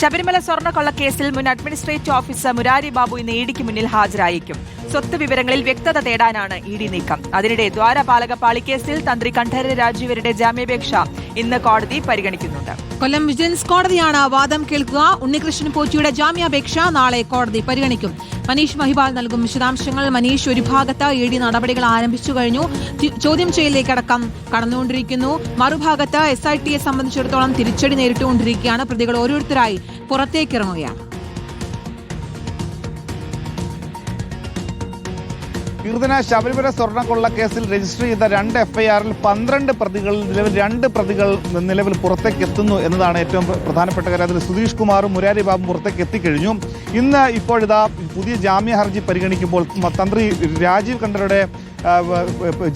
ശബരിമല സ്വർണ്ണക്കൊള്ളക്കേസിൽ മുൻ administrative officer Murari Babu ഇന്ന് ഇഡിക്ക് മുന്നിൽ ഹാജരായേക്കും. സ്വത്ത് വിവരങ്ങളിൽ വ്യക്തത തേടാനാണ് ഇഡി നീക്കം. അതിനിടെ ദ്വാരപാലക പാളിക്കേസിൽ തന്ത്രി കണ്ഠരര് രാജീവരുടെ ജാമ്യാപേക്ഷ ഇന്ന് കോടതി പരിഗണിക്കുന്നുണ്ട്. കൊല്ലം വിജിലൻസ് കോടതിയാണ് വാദം കേൾക്കുക. ഉണ്ണികൃഷ്ണൻ പോറ്റിയുടെ ജാമ്യാപേക്ഷ നാളെ കോടതി പരിഗണിക്കും. മനീഷ് മഹിപാൽ നൽകും വിശദാംശങ്ങൾ. മനീഷ്, ഒരു ഭാഗത്ത് ഇഡി നടപടികൾ ആരംഭിച്ചു കഴിഞ്ഞു, ചോദ്യം ചെയ്യലിലേക്കടക്കം കടന്നുകൊണ്ടിരിക്കുന്നു. മറുഭാഗത്ത് SITയെ സംബന്ധിച്ചിടത്തോളം തിരിച്ചടി നേരിട്ടുകൊണ്ടിരിക്കുകയാണ്. പ്രതികൾ ഓരോരുത്തരായി പുറത്തേക്കിറങ്ങുകയാണ്. കീർത്തന, ശബരിമല സ്വർണ്ണക്കൊള്ളക്കേസിൽ രജിസ്റ്റർ ചെയ്ത 2 FIRൽ 12 പ്രതികൾ നിലവിൽ 2 പ്രതികൾ നിലവിൽ പുറത്തേക്ക് എത്തുന്നു എന്നതാണ് ഏറ്റവും പ്രധാനപ്പെട്ട കാര്യം. അതിൽ സുധീഷ് കുമാറും മുരാരി ബാബും പുറത്തേക്ക് എത്തിക്കഴിഞ്ഞു. ഇന്ന് ഇപ്പോഴിതാ പുതിയ ജാമ്യ ഹർജി പരിഗണിക്കുമ്പോൾ തന്ത്രി രാജീവ് കണ്ഠരരുടെ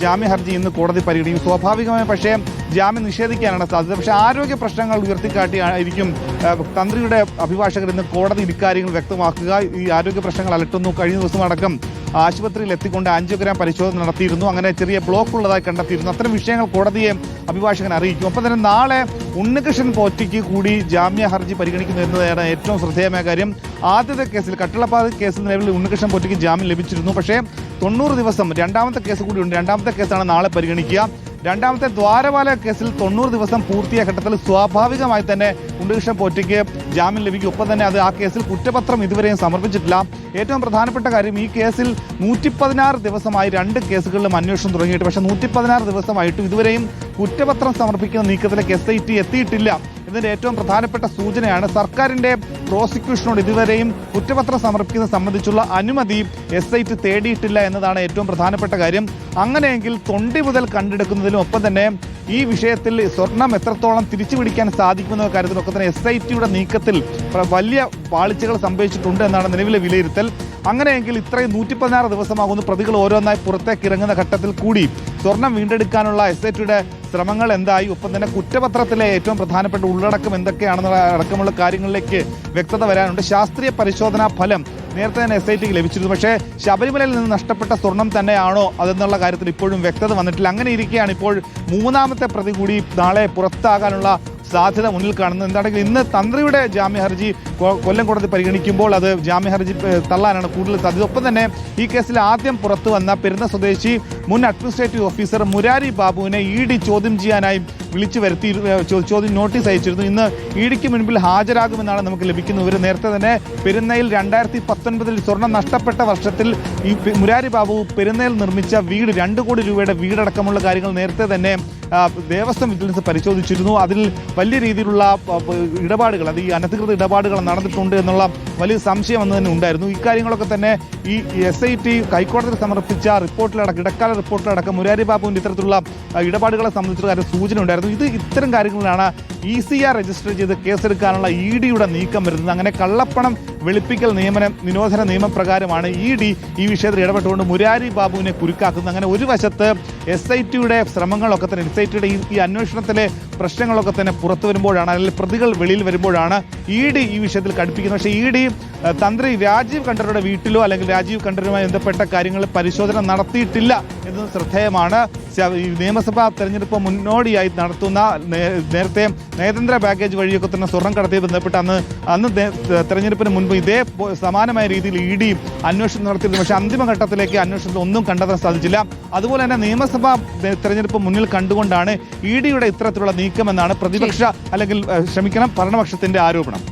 ജാമ്യ ഹർജി ഇന്ന് കോടതി പരിഗണിക്കും. സ്വാഭാവികമായും പക്ഷേ ജാമ്യം നിഷേധിക്കാനാണ് സാധ്യത. പക്ഷേ ആരോഗ്യ പ്രശ്നങ്ങൾ ഉയർത്തിക്കാട്ടിയായിരിക്കും തന്ത്രിയുടെ അഭിഭാഷകർ ഇന്ന് കോടതി ഇക്കാര്യങ്ങൾ വ്യക്തമാക്കുക. ഈ ആരോഗ്യ പ്രശ്നങ്ങൾ അലട്ടുന്നു. കഴിഞ്ഞ ദിവസം അടക്കം ആശുപത്രിയിൽ എത്തിക്കൊണ്ട് ആൻജിയോഗ്രാം പരിശോധന നടത്തിയിരുന്നു. അങ്ങനെ ചെറിയ ബ്ലോക്ക് ഉള്ളതായി കണ്ടെത്തിയിരുന്നു. അത്തരം വിഷയങ്ങൾ കോടതിയെ അഭിഭാഷകൻ അറിയിക്കും. ഒപ്പം തന്നെ നാളെ ഉണ്ണികൃഷ്ണൻ പോറ്റിക്ക് കൂടി ജാമ്യ ഹർജി പരിഗണിക്കുന്നു എന്നതാണ് ഏറ്റവും ശ്രദ്ധേയമായ കാര്യം. ആദ്യത്തെ കേസിൽ കട്ടിളപ്പാത കേസിൽ നിലവിൽ ഉണ്ണികൃഷ്ണൻ പോറ്റിക്ക് ജാമ്യം ലഭിച്ചിരുന്നു. പക്ഷേ 90 ദിവസം രണ്ടാമത്തെ കേസ് കൂടിയുണ്ട്. രണ്ടാമത്തെ കേസാണ് നാളെ പരിഗണിക്കുക. രണ്ടാമത്തെ ദ്വാരപാലക കേസിൽ 90 ദിവസം പൂർത്തിയായ ഘട്ടത്തിൽ സ്വാഭാവികമായി തന്നെ ഉണ്ണികൃഷ്ണൻ പോറ്റിക്ക് ജാമ്യം ലഭിക്കും. ഒപ്പം തന്നെ ആ കേസിൽ കുറ്റപത്രം ഇതുവരെയും സമർപ്പിച്ചിട്ടില്ല. ഏറ്റവും പ്രധാനപ്പെട്ട കാര്യം, ഈ കേസിൽ 116 ദിവസമായി 2 കേസുകളിലും അന്വേഷണം തുടങ്ങിയിട്ട്, പക്ഷേ 116 ദിവസമായിട്ടും ഇതുവരെയും കുറ്റപത്രം സമർപ്പിക്കുന്ന നീക്കത്തിലേക്ക് SIT എത്തിയിട്ടില്ല. ഇതിന്റെ ഏറ്റവും പ്രധാനപ്പെട്ട സൂചനയാണ് സർക്കാരിന്റെ പ്രോസിക്യൂഷനോട് ഇതുവരെയും കുറ്റപത്രം സമർപ്പിക്കുന്നത് സംബന്ധിച്ചുള്ള അനുമതി SIT തേടിയിട്ടില്ല എന്നതാണ് ഏറ്റവും പ്രധാനപ്പെട്ട കാര്യം. അങ്ങനെയെങ്കിൽ തൊണ്ടി മുതൽ കണ്ടെടുക്കുന്നതിലും ഒപ്പം തന്നെ ഈ വിഷയത്തിൽ സ്വർണം എത്രത്തോളം തിരിച്ചുപിടിക്കാൻ സാധിക്കുമെന്ന കാര്യത്തിലൊക്കെ തന്നെ SITയുടെ നീക്കത്തിൽ വലിയ പാളിച്ചകൾ സംഭവിച്ചിട്ടുണ്ട് എന്നാണ് നിലവിലെ വിലയിരുത്തൽ. അങ്ങനെയെങ്കിൽ ഇത്രയും 116 ദിവസമാകുന്ന പ്രതികൾ ഓരോന്നായി പുറത്തേക്ക് ഇറങ്ങുന്ന ഘട്ടത്തിൽ കൂടി സ്വർണം വീണ്ടെടുക്കാനുള്ള SITയുടെ ശ്രമങ്ങൾ എന്തായി, ഒപ്പം തന്നെ കുറ്റപത്രത്തിലെ ഏറ്റവും പ്രധാനപ്പെട്ട ഉള്ളടക്കം എന്തൊക്കെയാണെന്നുള്ള അടക്കമുള്ള കാര്യങ്ങളിലേക്ക് വ്യക്തത വരാനുണ്ട്. ശാസ്ത്രീയ പരിശോധനാ ഫലം നേരത്തെ തന്നെ SITക്ക് ലഭിച്ചിരുന്നു. പക്ഷേ ശബരിമലയിൽ നിന്ന് നഷ്ടപ്പെട്ട സ്വർണം തന്നെയാണോ അതെന്നുള്ള കാര്യത്തിൽ ഇപ്പോഴും വ്യക്തത വന്നിട്ടില്ല. അങ്ങനെ ഇരിക്കുകയാണ് ഇപ്പോൾ മൂന്നാമത്തെ പ്രതി കൂടി നാളെ പുറത്താകാനുള്ള സാധ്യത മുന്നിൽ കാണുന്നത്. എന്താണെങ്കിൽ ഇന്ന് തന്ത്രിയുടെ ജാമ്യ ഹർജി കൊല്ലം കോടതി പരിഗണിക്കുമ്പോൾ അത് ജാമ്യ ഹർജി തള്ളാനാണ് കൂടുതൽ സാധ്യത. ഒപ്പം തന്നെ ഈ കേസിൽ ആദ്യം പുറത്തു വന്ന പെരുന്ന സ്വദേശി മുൻ അഡ്മിനിസ്ട്രേറ്റീവ് ഓഫീസർ മുരാരി ബാബുവിനെ ED ചോദ്യം ചെയ്യാനായി വിളിച്ചു വരുത്തി ചോദ്യം നോട്ടീസ് അയച്ചിരുന്നു. ഇന്ന് EDക്ക് മുൻപിൽ ഹാജരാകുമെന്നാണ് നമുക്ക് ലഭിക്കുന്ന വിവരം. നേരത്തെ തന്നെ പെരുന്നയിൽ 2019 സ്വർണം നഷ്ടപ്പെട്ട വർഷത്തിൽ ഈ മുരാരി ബാബു പെരുന്നയിൽ നിർമ്മിച്ച വീട് 2 കോടി രൂപയുടെ വീടടക്കമുള്ള കാര്യങ്ങൾ നേരത്തെ തന്നെ ദേവസ്വം വിജിലൻസ് പരിശോധിച്ചിരുന്നു. അതിൽ വലിയ രീതിയിലുള്ള ഇടപാടുകൾ, അത് ഈ അനധികൃത ഇടപാടുകൾ നടന്നിട്ടുണ്ട് എന്നുള്ള വലിയ സംശയം അന്ന് തന്നെ ഉണ്ടായിരുന്നു. ഇക്കാര്യങ്ങളൊക്കെ തന്നെ ഈ SIT ഹൈക്കോടതിയിൽ സമർപ്പിച്ച റിപ്പോർട്ടിലടക്കം, ഇടക്കാല റിപ്പോർട്ടിലടക്കം മുരാരി ബാബുവിൻ്റെ ഇത്തരത്തിലുള്ള ഇടപാടുകളെ സംബന്ധിച്ചുള്ള കാര്യം സൂചന ഉണ്ടായിരുന്നു. ഇത്തരം കാര്യങ്ങളിലാണ് ECR രജിസ്റ്റർ ചെയ്ത് കേസെടുക്കാനുള്ള EDയുടെ നീക്കം വരുന്നത്. അങ്ങനെ കള്ളപ്പണം വെളുപ്പിക്കൽ നിരോധന നിയമപ്രകാരമാണ് ED ഈ വിഷയത്തിൽ ഇടപെട്ടുകൊണ്ട് മുരാരി ബാബുവിനെ കുരുക്കാക്കുന്നത്. അങ്ങനെ ഒരു വശത്ത് SITയുടെ ശ്രമങ്ങളൊക്കെ തന്നെ, SITയുടെ ഈ അന്വേഷണത്തിലെ പ്രശ്നങ്ങളൊക്കെ തന്നെ പുറത്തു വരുമ്പോഴാണ്, അല്ലെങ്കിൽ പ്രതികൾ വെളിയിൽ വരുമ്പോഴാണ് ED ഈ വിഷയത്തിൽ കടുപ്പിക്കുന്നത്. പക്ഷേ ED തന്ത്രി രാജീവ് കണ്ഠരരുടെ വീട്ടിലോ അല്ലെങ്കിൽ രാജീവ് കണ്ഠരുമായി ബന്ധപ്പെട്ട കാര്യങ്ങളിൽ പരിശോധന നടത്തിയിട്ടില്ല എന്നത് ശ്രദ്ധേയമാണ്. നിയമസഭാ തെരഞ്ഞെടുപ്പ് മുന്നോടിയായി നടത്തുന്ന നേരത്തെ നയതന്ത്ര ബാഗേജ് വഴിയൊക്കെ തന്നെ സ്വർണം കടത്തിയത് ബന്ധപ്പെട്ട് അന്ന് തെരഞ്ഞെടുപ്പിന് മുൻപ് ഇതേ സമാനമായ രീതിയിൽ ED അന്വേഷണം നടത്തിയിരുന്നു. പക്ഷേ അന്തിമഘട്ടത്തിലേക്ക് അന്വേഷണത്തിൽ ഒന്നും കണ്ടെത്താൻ സാധിച്ചില്ല. അതുപോലെ തന്നെ നിയമസഭാ തെരഞ്ഞെടുപ്പ് മുന്നിൽ കണ്ടുകൊണ്ടാണ് EDയുടെ ഇത്തരത്തിലുള്ള നീക്കമെന്നാണ് ഭരണപക്ഷത്തിന്റെ ആരോപണം.